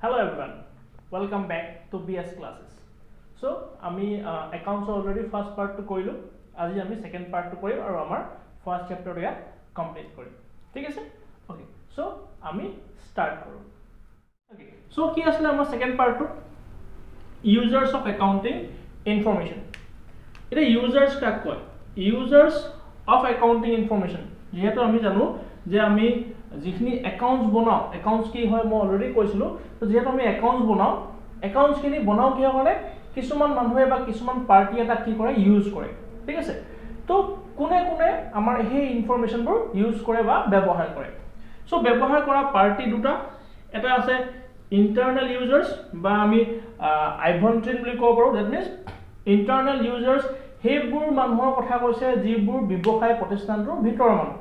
Hello everyone, welcome back to BS classes. So, আমি accounts already first part to কইলো, আজি আমি second part to কইম আৰু আমাৰ first chapter টো complete কৰিম। ঠিক আছে? Okay. So, আমি start কৰো। Okay. So, কি আছিল আমাৰ second part টো? Users of accounting information. এটা users কাক কয়? Users of accounting information. যেহেতু আমি জানো যে আমি যিখিনি একাউন্টস বনাও একাউন্টস কি হয় মই অলৰেডি কৈছিলো তো যেহেতু আমি একাউন্টস বনাও একাউন্টস খিনি বনাও কি হয় কিছুমান মানুহে বা কিছুমান পাৰ্টি এটা কি কৰে ইউজ কৰে ঠিক আছে তো কোনে কোনে আমাৰ এই ইনফৰমেশনবোৰ ইউজ কৰে বা ব্যৱহাৰ কৰে সো ব্যৱহাৰ কৰা পাৰ্টি দুটা এটা আছে ইন্টাৰনাল ইউজাৰ্স বা আমি আইভন্ট্ৰিন বুলি ক'ব পাৰো দ্যাট মিন্স ইন্টাৰনাল ইউজাৰ্স হেবোৰ মানুহৰ কথা কৈছে যিবোৰ ব্যৱসায় প্ৰতিষ্ঠানটোৰ ভিতৰৰ মানুহ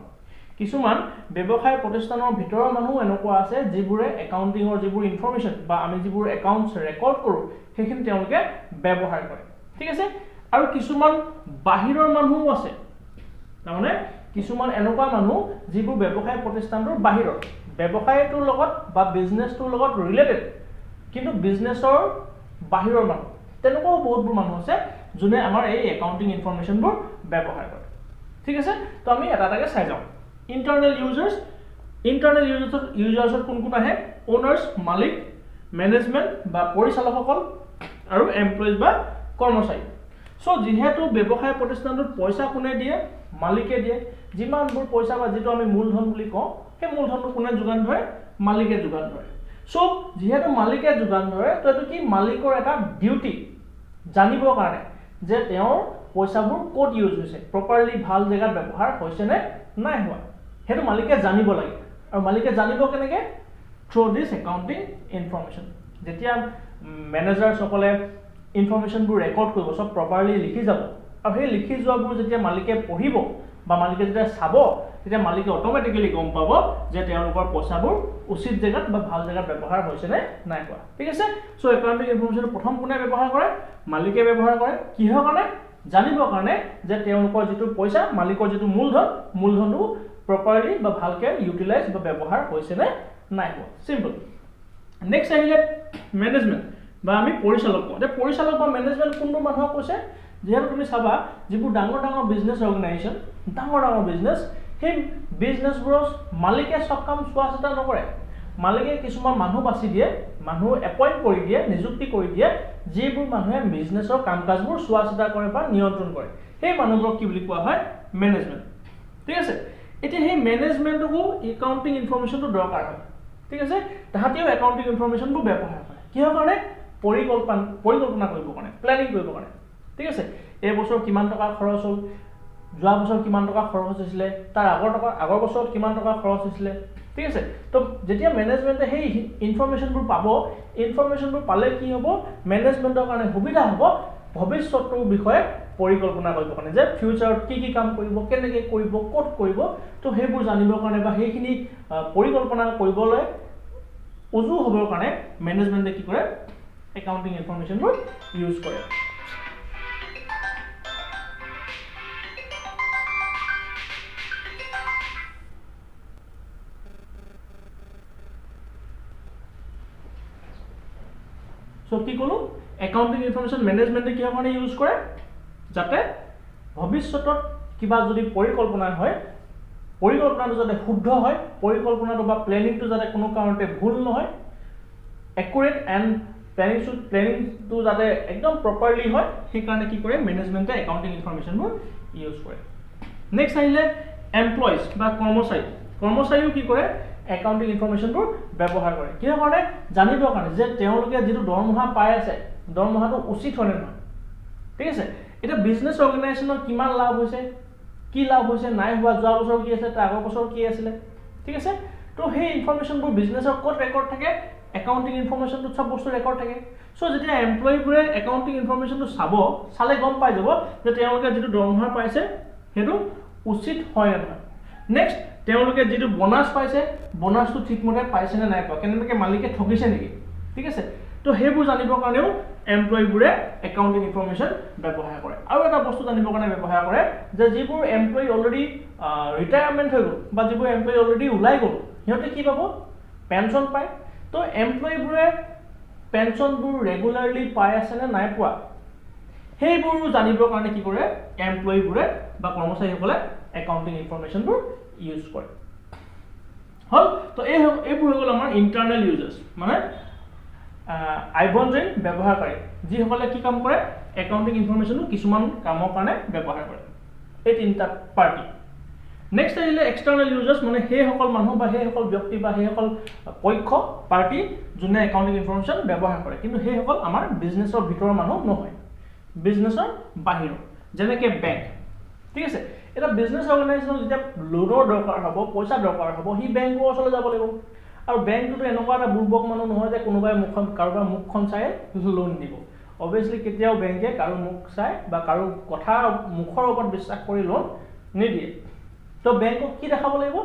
কিছুমান ব্যৱসায় প্ৰতিষ্ঠানৰ ভিতৰৰ মানুহ এনেকুৱা আছে যিবোৰে একাউন্টিংৰ যিবোৰ ইনফৰমেশন বা আমি যিবোৰ একাউন্টস ৰেকৰ্ড কৰো সেইখিনি তেওঁলোকে ব্যৱহাৰ কৰে ঠিক আছে আৰু কিছুমান বাহিৰৰ মানুহ আছে তাৰমানে কিছুমান এনেকুৱা মানুহ যিবোৰ ব্যৱসায় প্ৰতিষ্ঠানটোৰ বাহিৰৰ ব্যৱসায়টোৰ লগত বা বিজনেছটোৰ লগত ৰিলেটেড কিন্তু বিজনেছৰ বাহিৰৰ মানুহ তেনেকুৱা বহুতবোৰ মানুহ আছে যোনে আমাৰ এই একাউন্টিং ইনফৰমেশনবোৰ ব্যৱহাৰ কৰে ঠিক আছে তো আমি এটা এটাকে চাই যাওঁ Internal users কোন কোন আহে owners মালিক management বা পৰিচালকসকল আৰু এমপ্লয়িজ বা কৰ্মচাৰী সো যেহেতু ব্যৱসায় প্ৰতিষ্ঠানটোত পইচা কোনে দিয়ে মালিকে দিয়ে যিমানবোৰ পইচা বা যেটো আমি মূলধন বুলি কওঁ সেই মূলধনটো কোনে যোগান ধৰে মালিকে যোগান ধৰে সো যেহেতু মালিকে যোগান ধৰে তো এটো কি মালিকৰ এটা ডিউটি জানিবৰ কাৰণে যে তেওঁৰ পইচাবোৰ ক'ত ইউজ হৈছে প্ৰপাৰলি ভাল জায়গাত ব্যৱহাৰ হৈছে নে নাই হোৱা হেতু মালিকে জানিব লাগে আৰু মালিকে জানিব কেনেকে থ্ৰু দিস একাউন্টিং ইনফৰমেশন যেতিয়া ম্যানেজাৰস সকলে ইনফৰমেশনবোৰ ৰেকৰ্ড কৰিব সব প্ৰপাৰলি লিখি যাব আৰু সেই লিখি যোৱাবোৰ যেতিয়া মালিকে পঢ়িব বা মালিকে যেতিয়া চাব তেতিয়া মালিকে অটোমেটিক্যালি গম পাব যে তেওঁলোকৰ পইচাবোৰ উচিত জায়গাত বা ভাল জায়গাত ব্যৱহাৰ হৈছে নে নাই হোৱা ঠিক আছে সো একাউন্টিং ইনফৰমেশন প্ৰথম কোনে ব্যৱহাৰ কৰে মালিকে ব্যৱহাৰ কৰে কিহৰ কাৰণে জানিবৰ কাৰণে যে তেওঁলোকৰ যেটো পইচা মালিকৰ যেটো মূলধনটো properly বা ভালকে ইউটিলাইজ বা ব্যৱহাৰ হৈছে নে নাই হোৱা সিম্পল নেক্সট আহিলে ম্যানেজমেন্ট বা আমি পৰিচালক তে পৰিচালক বা ম্যানেজমেন্ট কোনটো মানুহক কৈছে যেহেতু তুমি চাবা যিবোৰ ডাঙৰ বিজনেছ অৰ্গানাইজেচন ডাঙৰ বিজনেছ সেই বিজনেছবোৰৰ মালিকে সব কাম চোৱা চিতা নকৰে মালিকে কিছুমান মানুহ বাছি দিয়ে মানুহ এপইন্ট কৰি দিয়ে নিযুক্তি কৰি দিয়ে যিবোৰ মানুহে বিজনেছৰ কামকাজবোৰ চোৱা চিতা কৰে বা নিয়ন্ত্ৰণ কৰে সেই মানুহবোৰক কি বুলি কোৱা হয় ম্যানেজমেন্ট ঠিক আছে এতিয়া সেই ম্যানেজমেন্টকো একাউন্টিং ইনফৰমেশনটো দৰকাৰ হয় ঠিক আছে তাহাতিও একাউন্টিং ইনফৰমেশনবোৰ ব্যৱহাৰ কৰে কিহৰ কাৰণে পৰিকল্পনা কৰিবৰ কাৰণে প্ল্যানিং কৰিবৰ কাৰণে ঠিক আছে এই বছৰ কিমান টকা খৰচ হ'ল যোৱা বছৰ কিমান টকা খৰচ হৈছিল তাৰ আগৰ বছৰত কিমান টকা খৰচ হৈছিল ঠিক আছে তো যেতিয়া ম্যানেজমেন্টে সেই ইনফৰমেশনবোৰ পাব ইনফৰমেশনবোৰ পালে কি হ'ব ম্যানেজমেন্টৰ কাৰণে সুবিধা হ'ব ভৱিষ্যতৰ বিষয়ে পৰিকল্পনা কৰিব কাৰণে যে ফিউচাৰত কি কাম কৰিব কেনেকৈ কৰিব ক'ত কৰিব তো হেবোৰ জানিবৰ কাৰণে বা হেখিনি পৰিকল্পনা কৰিবলৈ উজু হ'বৰ কাৰণে ম্যানেজমেন্টে কি কৰে একাউন্টিং ইনফৰমেশনবোৰ ইউজ কৰে সো কি কলো একাউন্টিং ইনফৰমেশন ম্যানেজমেন্টে কি কাৰণে ইউজ কৰে যাতে ভৱিষ্যতত কিবা যদি পৰিকল্পনা হয় পৰিকল্পনাটো যাতে শুদ্ধ হয় পৰিকল্পনাটো বা প্ল্যানিংটো যাতে কোনো কাৰণতে ভুল নহয় একুৰেট এন্ড প্ল্যানিংটো যাতে একদম প্ৰপাৰলি হয় সেই কাৰণে কি কৰে ম্যানেজমেন্টে একাউন্টিং ইনফৰমেশনবোৰ ইউজ কৰে নেক্সট আহিলে এমপ্লয়িজ বা কৰ্মচাৰীও কি কৰে একাউন্টিং ইনফৰমেশনবোৰ ব্যৱহাৰ কৰে কিহৰ কাৰণে জানিবৰ কাৰণে যে তেওঁলোকে যেটো দৰমহা পাই আছে দৰমহাটো উচিত হয় নে নহয় ঠিক আছে এটা বিজনেছ অৰ্গানাইজেচনৰ কিমান লাভ হৈছে কি লাভ হৈছে নাই হোৱা যোৱা বছৰ কি আছে তাৰ আগৰ বছৰ কি আছিল ঠিক আছে তো সেই ইনফৰমেশনবোৰ বিজনেছৰ ক'ত ৰেকৰ্ড থাকে একাউন্টিং ইনফৰমেশনটো সব বস্তু ৰেকৰ্ড থাকে সো যেতিয়া এমপ্লয়িবোৰে একাউন্টিং ইনফৰমেশনটো চালে গম পাই যাব যে তেওঁলোকে যেটো দৰমহা পাইছে হেতু উচিত হয় নে নহয় নেক্সট তেওঁলোকে যেটো বোনাস পাইছে বোনাসটো ঠিকমতে পাইছে নে নাই পোৱা কেনেকৈ মালিকে ঠকিছে নেকি ঠিক আছে তো হেবোৰ জানিবৰ কাৰণেও এমপ্লয়িবোৰে একাউন্টিং ইনফৰমেশন ব্যৱহাৰ কৰে আৰু এটা বস্তু জানিবৰ কাৰণে ব্যৱহাৰ কৰে যে যিবোৰ এমপ্লয়ি অলৰেডি ৰিটায়াৰমেন্ট হৈ গ'ল বা যিবোৰ এমপ্লয়ি অলৰেডি উলাই গ'ল হিহঁতে কি পাব পেনশন পায় তো এমপ্লয়িবোৰে পেঞ্চনবোৰ ৰেগুলাৰলি পাই আছে নে নাই পোৱা সেইবোৰ জানিবৰ কাৰণে কি কৰে এমপ্লয়িবোৰে বা কৰ্মচাৰীসকলে একাউণ্টিং ইনফৰমেশ্যনবোৰ ইউজ কৰে হল তো এইবোৰ হৈ গ'ল আমাৰ ইণ্টাৰনেল ইউজাৰ্ছ মানে আইবনজেন ব্যৱহাৰকাৰী যিসকলে কি কাম কৰে একাউণ্টিং ইনফৰমেশ্যনটো কিছুমান কামৰ কাৰণে ব্যৱহাৰ কৰে এই তিনিটা পাৰ্টি নেক্সট আহিলে এক্সটাৰ্নেল ইউজাৰ্ছ মানে সেইসকল মানুহ বা সেইসকল ব্যক্তি বা সেইসকল পক্ষ পাৰ্টি যোনে একাউণ্টিং ইনফৰমেশ্যন ব্যৱহাৰ কৰে কিন্তু সেইসকল আমাৰ বিজনেছৰ ভিতৰৰ মানুহ নহয় বিজনেছৰ বাহিৰৰ যেনেকৈ বেংক ঠিক আছে এটা বিজনেছ অৰ্গেনাইজেশ্যন যেতিয়া লোনৰ দৰকাৰ হ'ব পইচা দৰকাৰ হ'ব সি বেংকৰ ওচৰলৈ যাব লাগিব আৰু বেংকটোতো এনেকুৱা এটা বুৰ্বক মানুহ নহয় যে কোনোবাই কাৰোবাৰ মুখখন চাই লোন দিব অবভিয়াছলি কেতিয়াও বেংকে কাৰো মুখ চাই বা কাৰো কথা মুখৰ ওপৰত বিশ্বাস কৰি লোন নিদিয়ে তো বেংকক কি দেখাব লাগিব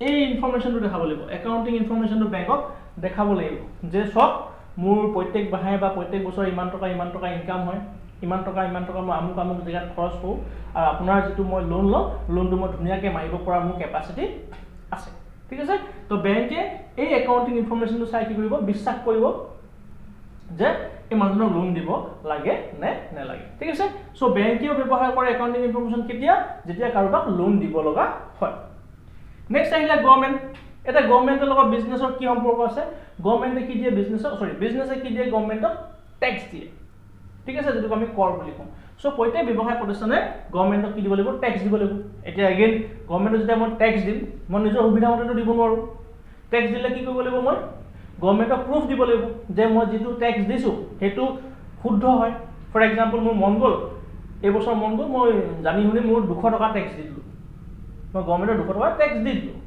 এই ইনফৰমেশ্যনটো দেখাব লাগিব একাউণ্টিং ইনফৰমেশ্যনটো বেংকক দেখাব লাগিব যে সব মোৰ প্ৰত্যেক মাহে বা প্ৰত্যেক বছৰ ইমান টকা ইনকাম হয় ইমান টকা মই আমুক জেগাত খৰচ কৰোঁ আৰু আপোনাৰ যিটো মই লোন লওঁ লোনটো মই ধুনীয়াকৈ মাৰিব পৰা মোৰ কেপাচিটি আছে ঠিক আছে তো বেংকে এই একাউণ্টিং ইনফৰমেশ্যনটো চাই কি কৰিব বিশ্বাস কৰিব যে এই মানুহজনক লোন দিব লাগে নে নালাগে ঠিক আছে সো বেংকেও ব্যৱহাৰ কৰে একাউণ্টিং ইনফৰমেশ্যন কেতিয়া যেতিয়া কাৰোবাক লোন দিব লগা হয় নেক্সট আহিলে গভৰ্ণমেণ্ট এটা গভৰ্ণমেণ্টৰ লগত বিজনেছৰ কি সম্পৰ্ক আছে গভৰ্ণমেণ্টে কি দিয়ে বিজনেছে কি দিয়ে গভৰ্ণমেণ্টক টেক্স দিয়ে ঠিক আছে যেটো আমি কৰ বুলি কওঁ সো প্ৰত্যেক ব্যৱসায় প্ৰতিষ্ঠানে গভৰ্ণমেণ্টক কি দিব লাগিব টেক্স দিব লাগিব এতিয়া এগেইন গভৰ্ণমেণ্টক যেতিয়া মই টেক্স দিম মই নিজৰ সুবিধা মতেতো দিব নোৱাৰোঁ টেক্স দিলে কি কৰিব লাগিব মই গভৰ্ণমেণ্টক প্ৰুফ দিব লাগিব যে মই যিটো টেক্স দিছোঁ সেইটো শুদ্ধ হয় ফৰ এক্সাম্পল মোৰ মন গ'ল এইবছৰ মন গ'ল মই জানি শুনি মোৰ 200 টকা টেক্স দি দিলোঁ মই গভৰ্ণমেণ্টক 200 টকা টেক্স দি দিলোঁ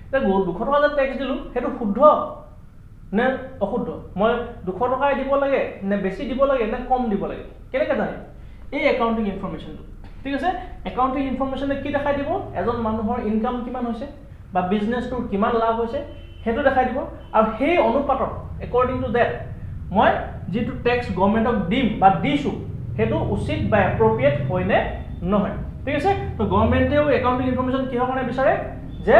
এতিয়া 200 টকা যে টেক্স দিলোঁ সেইটো শুদ্ধ নে অশুদ্ধ মই 200 টকাই দিব লাগে নে বেছি দিব লাগে নে কম দিব লাগে কেনেকৈ জানিম এই একাউণ্টিং ইনফৰমেশ্যনটো ঠিক আছে একাউণ্টিং ইনফৰমেশ্যনে কি দেখাই দিব এজন মানুহৰ ইনকাম কিমান হৈছে বা বিজনেছটোৰ কিমান লাভ হৈছে সেইটো দেখাই দিব আৰু সেই অনুপাতত একৰ্ডিং টু ডেট মই যিটো টেক্স গভৰ্ণমেণ্টক দিম বা দিছোঁ সেইটো উচিত বা এপ্ৰপ্ৰিয়েট হয় নে নহয় ঠিক আছে তো গভৰ্ণমেণ্টেও একাউণ্টিং ইনফৰমেশ্যন কিহৰ কাৰণে বিচাৰে যে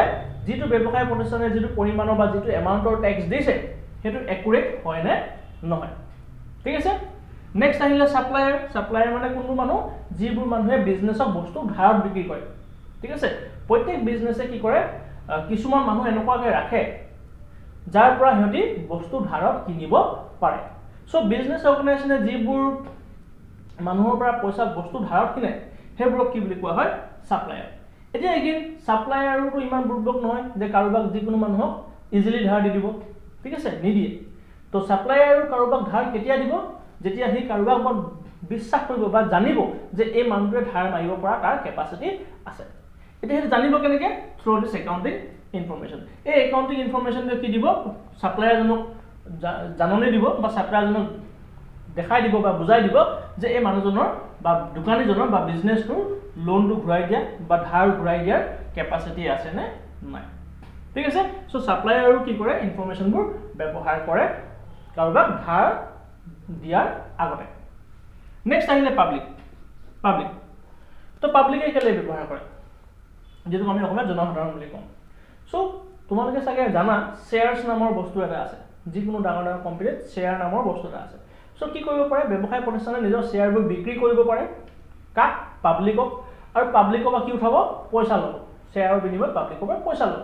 যিটো ব্যৱসায় প্ৰতিষ্ঠানে যিটো পৰিমাণৰ বা যিটো এমাউণ্টৰ টেক্স দিছে সেইটো একুৰেট হয় নে নহয় ঠিক আছে নেক্সট আহিলে সাপ্লায়াৰ মানে কোনবোৰ মানুহ যিবোৰ মানুহে বিজনেছক বস্তু ধাৰত বিক্ৰী কৰে ঠিক আছে প্ৰত্যেক বিজনেছে কি কৰে কিছুমান মানুহ এনেকুৱাকৈ ৰাখে যাৰ পৰা সিহঁতি বস্তু ধাৰত কিনিব পাৰে সো বিজনেছ অৰ্গেনাইজেশ্যনে যিবোৰ মানুহৰ পৰা পইচা বস্তু ধাৰত কিনে সেইবোৰক কি বুলি কোৱা হয় সাপ্লায়াৰ এতিয়া এগেইন সাপ্লায়াৰটো ইমান বুৰ্বক নহয় যে কাৰোবাক যিকোনো মানুহক ইজিলি ধাৰ দি দিব ঠিক আছে নিদিয়ে তো সাপ্লায়াৰ কাৰোবাক ধাৰ কেতিয়া দিব যেতিয়া সি কাৰোবাক ওপৰত বিশ্বাস কৰিব বা জানিব যে এই মানুহটোৱে ধাৰ মাৰিব পৰা তাৰ কেপাচিটি আছে এতিয়া সেইটো জানিব কেনেকৈ থ্ৰু দিছ একাউণ্টিং ইনফৰমেশ্যন এই একাউণ্টিং ইনফৰমেশ্যনটো কি দিব সাপ্লায়াৰজনক জাননী দিব বা সাপ্লায়াৰজনক দেখাই দিব বা বুজাই দিব যে এই মানুহজনৰ বা দোকানীজনৰ বা বিজনেছটোৰ লোনটো ঘূৰাই দিয়া বা ধাৰ ঘূৰাই দিয়াৰ কেপাচিটি আছে নে নাই ঠিক আছে সো সাপ্লায়াৰো কি কৰে ইনফৰমেশ্যনবোৰ ব্যৱহাৰ কৰে কাৰোবাক ধাৰ দিয়াৰ আগতে নেক্সট আহিলে পাব্লিক তো পাব্লিকে কেলে ব্যৱহাৰ কৰে যেটো আমি অসমীয়াত জনসাধাৰণ বুলি কওঁ সো তোমালোকে চাগে জানা শ্বেয়াৰ্ছ নামৰ বস্তু এটা আছে যিকোনো ডাঙৰ কোম্পানীত শ্বেয়াৰ নামৰ বস্তু এটা আছে সো কি কৰিব পাৰে ব্যৱসায় প্ৰতিষ্ঠানে নিজৰ শ্বেয়াৰবোৰ বিক্ৰী কৰিব পাৰে কাক পাব্লিকক আৰু পাব্লিকৰ পৰা কি উঠাব পইচা ল'ব শ্বেয়াৰৰ বিনিময়ত পাব্লিকৰ পৰা পইচা ল'ব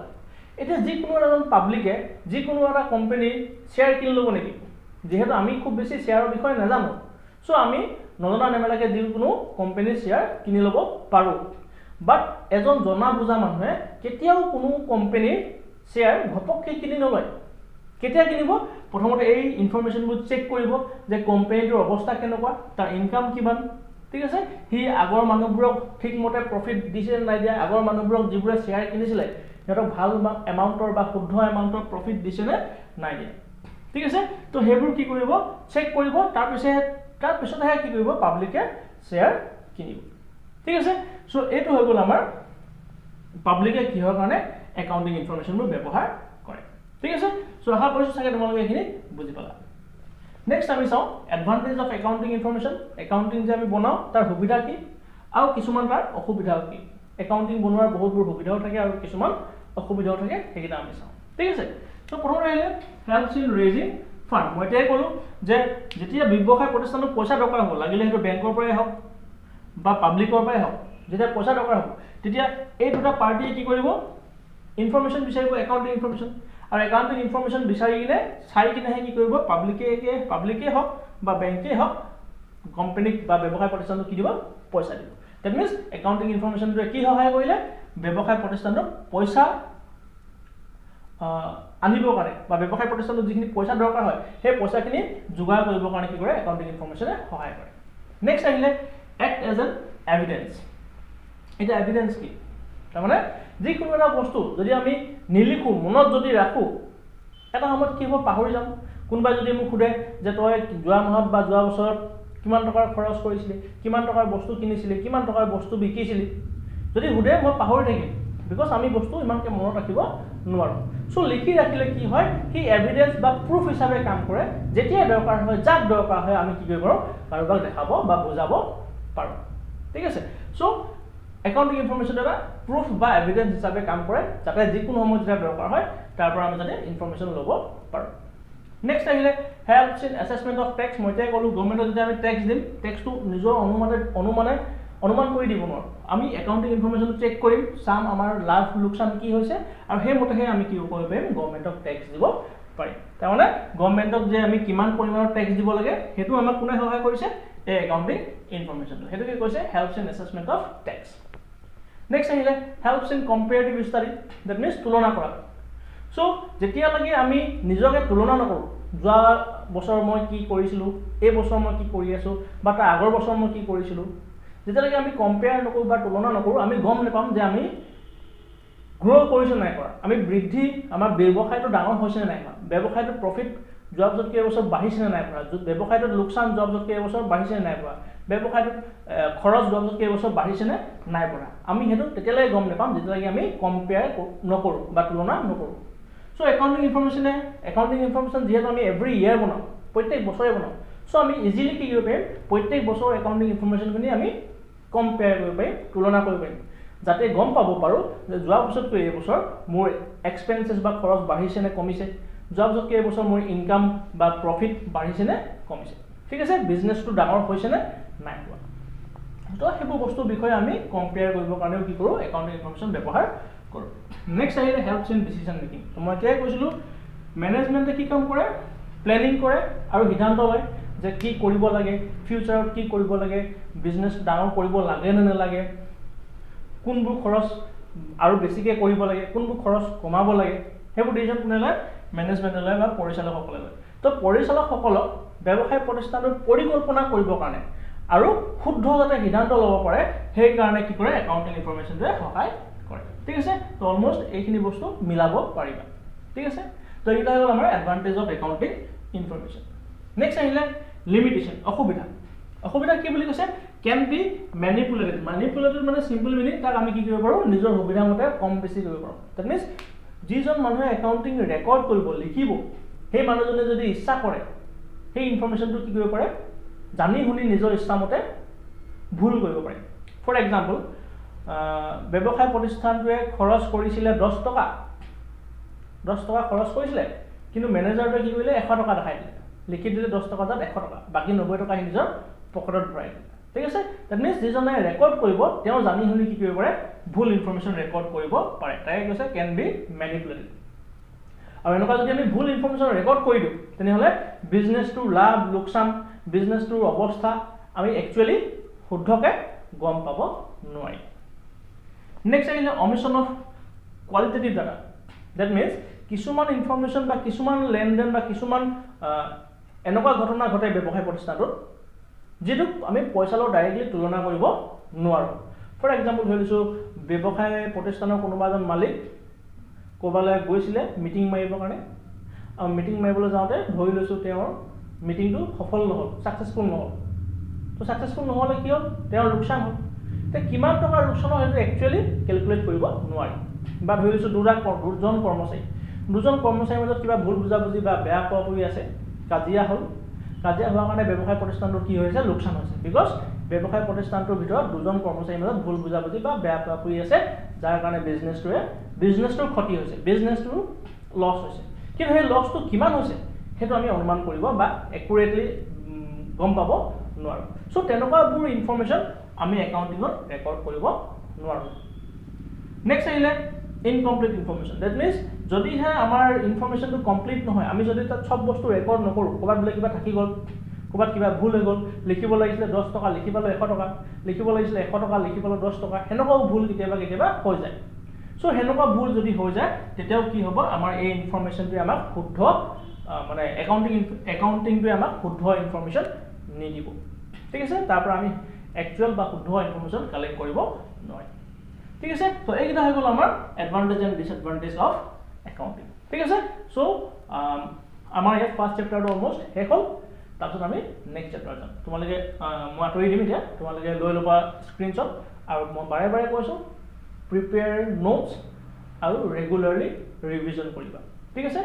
এতিয়া যিকোনো এজন পাব্লিকে যিকোনো এটা কোম্পানীৰ শ্বেয়াৰ কিনি ল'ব নেকি যেহেতু আমি খুব বেছি শ্বেয়াৰৰ বিষয়ে নাজানো সো আমি নজনা নেমেলাকে যিকোনো কোম্পানীৰ শ্বেয়াৰ কিনি ল'ব পাৰোঁ বাট এজন জনা বুজা মানুহে কেতিয়াও কোনো কোম্পানীৰ শ্বেয়াৰ ঘপককৈ কিনি নলয় কেতিয়া কিনিব প্ৰথমতে এই ইনফৰমেশ্যনবোৰ চেক কৰিব যে কোম্পানীটোৰ অৱস্থা কেনেকুৱা তাৰ ইনকাম কিমান ঠিক আছে সি আগৰ মানুহবোৰক ঠিকমতে প্ৰফিট দিছে নাই দিয়া আগৰ মানুহবোৰক যিবোৰে শ্বেয়াৰ কিনিছিলে সিহঁতক ভাল এমাউণ্টৰ বা শুদ্ধ এমাউণ্টৰ প্ৰফিট দিছে নে নাই দিয়া ঠিক আছে তো সেইবোৰ কি কৰিব চেক কৰিব তাৰপিছতহে কি কৰিব পাব্লিকে শ্বেয়াৰ কিনিব ঠিক আছে সো এইটো হৈ গ'ল আমাৰ পাব্লিকে কিহৰ কাৰণে একাউণ্টিং ইনফৰমেশ্যনবোৰ ব্যৱহাৰ কৰে ঠিক আছে সো আশা কৰিছোঁ চাগে তোমালোকে এইখিনি বুজি পালা নেক্সট আমি চাওঁ advantage of accounting information accounting যে আমি বনাওঁ তাৰ সুবিধা কি আৰু কিছুমান তাৰ অসুবিধাও কি একাউণ্টিং বনোৱাৰ বহুতবোৰ সুবিধাও থাকে আৰু কিছুমান অসুবিধাও থাকে সেইকেইটা আমি চাওঁ ঠিক আছে সো প্ৰথমতে আহিলে হেল্পছ ইন ৰেইজিং ফাণ্ড মই এতিয়াই ক'লোঁ যে যেতিয়া ব্যৱসায় প্ৰতিষ্ঠানটোত পইচা দৰকাৰ হ'ব লাগিলে সেইটো বেংকৰ পৰাই হওক বা পাব্লিকৰ পৰাই হওক যেতিয়া পইচা দৰকাৰ হ'ব তেতিয়া এই দুটা পাৰ্টিয়ে কি কৰিব ইনফৰমেশ্যন বিচাৰিব একাউণ্টিং ইনফৰমেশ্যন আৰু একাউণ্টিং ইনফৰমেশ্যন বিচাৰি কিনে চাই কিনেহে কি কৰিব পাব্লিকেই হওক বা বেংকেই হওক কোম্পানীক বা ব্যৱসায় প্ৰতিষ্ঠানটোক কি দিব পইচা দিব দ্যাট মিনছ একাউণ্টিং ইনফৰমেশ্যনটোৱে কি সহায় কৰিলে ব্যৱসায় প্ৰতিষ্ঠানটোক পইচা আনিবৰ কাৰণে বা ব্যৱসায় প্ৰতিষ্ঠানটোত যিখিনি পইচা দৰকাৰ হয় সেই পইচাখিনি যোগাৰ কৰিবৰ কাৰণে কি কৰে একাউণ্টিং ইনফৰমেশ্যনে সহায় কৰে নেক্সট আহিলে এক্ট এজ এন এভিডেন্স এটা এভিডেন্স কি তাৰমানে যিকোনো এটা বস্তু যদি আমি নিলিখোঁ মনত যদি ৰাখোঁ এটা সময়ত কি হ'ব পাহৰি যাম কোনোবাই যদি মোক সোধে যে তই যোৱা মাহত বা যোৱা বছৰত কিমান টকাৰ খৰচ কৰিছিলি কিমান টকাৰ বস্তু কিনিছিলি কিমান টকাৰ বস্তু বিকিছিলি যদি সোধে মই পাহৰি থাকিম বিকজ আমি বস্তু ইমানকৈ মনত ৰাখিব নোৱাৰোঁ চ' লিখি ৰাখিলে কি হয় সি এভিডেন্স বা প্ৰুফ হিচাপে কাম কৰে যেতিয়া দৰকাৰ হয় যাক দৰকাৰ হয় আমি কি কৰিব পাৰোঁ কাৰোবাক দেখাব বা বুজাব পাৰোঁ ঠিক আছে চ' একাউণ্টিং ইনফৰমেশ্যন এটা প্ৰুফ বা এভিডেন্স হিচাপে কাম কৰে যাতে যিকোনো সময়ত যেতিয়া দৰকাৰ হয় তাৰ পৰা আমি যাতে ইনফৰমেশ্যন ল'ব পাৰোঁ নেক্সট আহিলে helps in assessment of tax মই এতিয়া ক'লোঁ গভৰ্ণমেণ্টত যেতিয়া আমি টেক্স দিম টেক্সটো নিজৰ অনুমান কৰি দিব নোৱাৰোঁ আমি একাউণ্টিং ইনফৰমেশ্যনটো চেক কৰিম চাম আমাৰ লাভ লোকচান কি হৈছে আৰু সেইমতেহে আমি কি কৰিব পাৰিম গভৰ্ণমেণ্টক টেক্স দিব পাৰিম তাৰমানে গভৰ্ণমেণ্টক যে আমি কিমান পৰিমাণৰ টেক্স দিব লাগে সেইটো আমাক কোনে সহায় কৰিছে এই একাউণ্টিং ইনফৰমেশ্যনটো সেইটোকে কৈছে helps in assessment of tax next আহিলে helps in comparative study that means তুলনা কৰা চ' যেতিয়ালৈকে আমি নিজকে তুলনা নকৰোঁ যোৱা বছৰ মই কি কৰিছিলোঁ এই বছৰ মই কি কৰি আছোঁ বা তাৰ আগৰ বছৰ মই কি কৰিছিলোঁ যেতিয়ালৈকে আমি কম্পেয়াৰ নকৰোঁ বা তুলনা নকৰোঁ আমি গম নাপাম যে আমি গ্ৰ' কৰিছোঁ নাই কৰা আমি বৃদ্ধি আমাৰ ব্যৱসায়টো ডাঙৰ হৈছে নে নাই কৰা ব্যৱসায়টোত প্ৰফিট যোৱা বছৰতকৈ এবছৰ বাঢ়িছে নে নাই কৰা ব্যৱসায়টোত লোকচান যোৱা বছৰতকৈ এবছৰ বাঢ়িছে নে নাই কৰা ব্যৱসায়টোত খৰচ যোৱা বছৰতকৈ এবছৰ বাঢ়িছে নে নাই পৰা আমি সেইটো তেতিয়ালৈকে গম নাপাম যেতিয়ালৈকে আমি কম্পেয়াৰ নকৰোঁ বা তুলনা নকৰোঁ চ' একাউণ্টিং ইনফৰমেশ্যন যিহেতু আমি এভৰি ইয়েৰ বনাওঁ প্ৰত্যেক বছৰে বনাওঁ চ' আমি ইজিলি কি কৰিব পাৰিম প্ৰত্যেক বছৰ একাউণ্টিং ইনফৰমেশ্যনখিনি আমি কম্পেয়াৰ কৰিব পাৰিম তুলনা কৰিব পাৰিম যাতে গম পাব পাৰোঁ যে যোৱা বছৰতকৈ এইবছৰ মোৰ এক্সপেঞ্চেছ বা খৰচ বাঢ়িছে নে কমিছে যোৱা বছৰতকৈ এইবছৰ মোৰ ইনকাম বা প্ৰফিট বাঢ়িছে নে কমিছে ঠিক আছে বিজনেছটো ডাঙৰ হৈছে নে নাই হোৱা তো সেইবোৰ বস্তুৰ বিষয়ে আমি কম্পেয়াৰ কৰিবৰ কাৰণেও কি কৰোঁ একাউণ্টিং ইনফৰমেশ্যন ব্যৱহাৰ কৰোঁ নেক্সট আহিলে হেল্পছ ইন ডিচিশ্যন মেকিং তো মই এতিয়াই কৈছিলোঁ মেনেজমেণ্টে কি কাম কৰে প্লেনিং কৰে আৰু সিদ্ধান্ত লয় যে কি কৰিব লাগে ফিউচাৰত কি কৰিব লাগে বিজনেছ ডাঙৰ কৰিব লাগে নে নালাগে কোনবোৰ খৰচ আৰু বেছিকৈ কৰিব লাগে কোনবোৰ খৰচ কমাব লাগে সেইবোৰ ডিচিশ্যন কোনে লয় মেনেজমেণ্টে লয় বা পৰিচালকসকলে লয় তো পৰিচালকসকলক ব্যৱসায় প্ৰতিষ্ঠানটোৰ পৰিকল্পনা কৰিবৰ কাৰণে আৰু শুদ্ধ যাতে সিদ্ধান্ত ল'ব পাৰে সেইকাৰণে কি কৰে একাউণ্টিং ইনফৰমেশ্যনটোৱে সহায় কৰে ঠিক আছে তো অলমষ্ট এইখিনি বস্তু মিলাব পাৰিবা ঠিক আছে তো এইকেইটা হৈ গ'ল আমাৰ advantage of accounting information next আহিলে লিমিটেশ্যন অসুবিধা কি বুলি কৈছে কেন বি মেনিপুলেটেড মানে চিম্পল মিনিং তাক আমি কি কৰিব পাৰোঁ নিজৰ সুবিধা মতে কম বেছি কৰিব পাৰোঁ ডেট মিনছ যিজন মানুহে একাউণ্টিং ৰেকৰ্ড কৰিব লিখিব সেই মানুহজনে যদি ইচ্ছা কৰে সেই ইনফৰমেশ্যনটো কি কৰিব পাৰে জানি শুনি নিজৰ ইচ্ছামতে ভুল কৰিব পাৰে ফৰ এক্সাম্পল ব্যৱসায় প্ৰতিষ্ঠানটোৱে খৰচ কৰিছিলে 10 টকা খৰচ কৰিছিলে কিন্তু মেনেজাৰটোৱে কি কৰিলে 100 টকা দেখাই দিলে লিখি দিলে 10 টকা তাত 100 টকা বাকী 90 টকা নিজৰ পকেটত ভৰাই দিলে ঠিক আছে দ্যাট মিনছ যিজনে ৰেকৰ্ড কৰিব তেওঁ জানি শুনি কি কৰিব পাৰে ভুল ইনফৰমেশ্যন ৰেকৰ্ড কৰিব পাৰে তাকে কৈছে কেন বি মেনিপুলেটেড আৰু এনেকুৱা যদি আমি ভুল ইনফৰমেশ্যন ৰেকৰ্ড কৰি দিওঁ তেনেহ'লে বিজনেছটোৰ লাভ লোকচান বিজনেছটোৰ অৱস্থা আমি একচুৱেলি শুদ্ধকৈ গম পাব নোৱাৰিম নেক্সট আহিলে অমিশ্যন অফ কোৱালিটেটিভ ডাটা ডেট মিনছ কিছুমান ইনফৰমেশ্যন বা কিছুমান লেনদেন বা কিছুমান এনেকুৱা ঘটনা ঘটে ব্যৱসায় প্ৰতিষ্ঠানটোত যিটোক আমি পইচা লগত ডাইৰেক্টলি তুলনা কৰিব নোৱাৰোঁ ফৰ এক্সাম্পল ধৰি লৈছোঁ ব্যৱসায় প্ৰতিষ্ঠানৰ কোনোবা এজন মালিক ক'ৰবালৈ গৈছিলে মিটিং মাৰিবৰ কাৰণে আৰু মিটিং মাৰিবলৈ যাওঁতে ধৰি লৈছোঁ তেওঁৰ মিটিংটো সফল নহ'ল ছাকচেছফুল নহ'ল তো ছাকচেছফুল নহ'লে কি হ'ল তেওঁৰ লোকচান হ'ল এতিয়া কিমান টকাৰ লোকচান হ'ল সেইটো একচুৱেলি কেলকুলেট কৰিব নোৱাৰি বা ধৰি লৈছোঁ দুজন কৰ্মচাৰীৰ মাজত কিবা ভুল বুজাবুজি বা বেয়া পোৱা পুৰি আছে কাজিয়া হোৱাৰ কাৰণে ব্যৱসায় প্ৰতিষ্ঠানটোৰ কি হৈছে লোকচান হৈছে বিকজ ব্যৱসায় প্ৰতিষ্ঠানটোৰ ভিতৰত দুজন কৰ্মচাৰীৰ মাজত ভুল বুজাবুজি বা বেয়া পোৱা পুৰি আছে যাৰ কাৰণে বিজনেছটোৰ ক্ষতি হৈছে বিজনেছটোৰ লছ হৈছে কিন্তু সেই লছটো কিমান হৈছে সেইটো আমি অনুমান কৰিব বা একুৰেটলি গম পাব নোৱাৰো সো তেনেকুৱাবোৰ ইনফৰমেশন আমি একাউন্টিংত ৰেকৰ্ড কৰিব নোৱাৰো নেক্সট আহিলে ইনকমপ্লিট ইনফৰমেশন দ্যাট মিন্স যদি হে আমাৰ ইনফৰমেশনটো কমপ্লিট নহয় আমি যদি তাত সব বস্তু ৰেকৰ্ড নকৰো কবাত বলে কিবা থাকি গল কবাত কিবা ভুল হৈ গল লিখিব লাগিছিল 10 টকা লিখিবলৈ 100 টকা লিখিব লাগিছিল 100 টকা লিখিবলৈ 10 টকা হেনকাও ভুল কেতিয়াবা হৈ যায় সো হেনকা ভুল যদি হৈ যায় তেতিয়াও কি হ'ব আমাৰ এই ইনফৰমেশনটো আমাক শুদ্ধ মানে একাউন্টিংটো আমাক শুদ্ধ ইনফৰমেশন নিদিব ঠিক আছে তাৰ পৰা আমি একচুয়াল বা শুদ্ধ ইনফৰমেশন কালেক্ট কৰিব নোৱাৰিম ঠিক আছে তো এইটা হৈ গল আমাৰ এডভান্টেজ এন্ড ডিসএডভান্টেজ অফ একাউন্টিং ঠিক আছে সো আমাৰ এই ফাৰ্স্ট চ্যাপ্টাৰটো অলমোস্ট শেষ হ'ল তাৰপিছত আমি নেক্সট চ্যাপ্টাৰ যাম তোমালোকে মই আঁতৰি দিম এতিয়া তোমালোকে লৈ ল'বা স্ক্ৰীনশ্বট আৰু মই বাৰে বাৰে কৈছো প্ৰিপেয়াৰ নোটস আৰু ৰেগুলাৰলি ৰিভিজন কৰিবা ঠিক আছে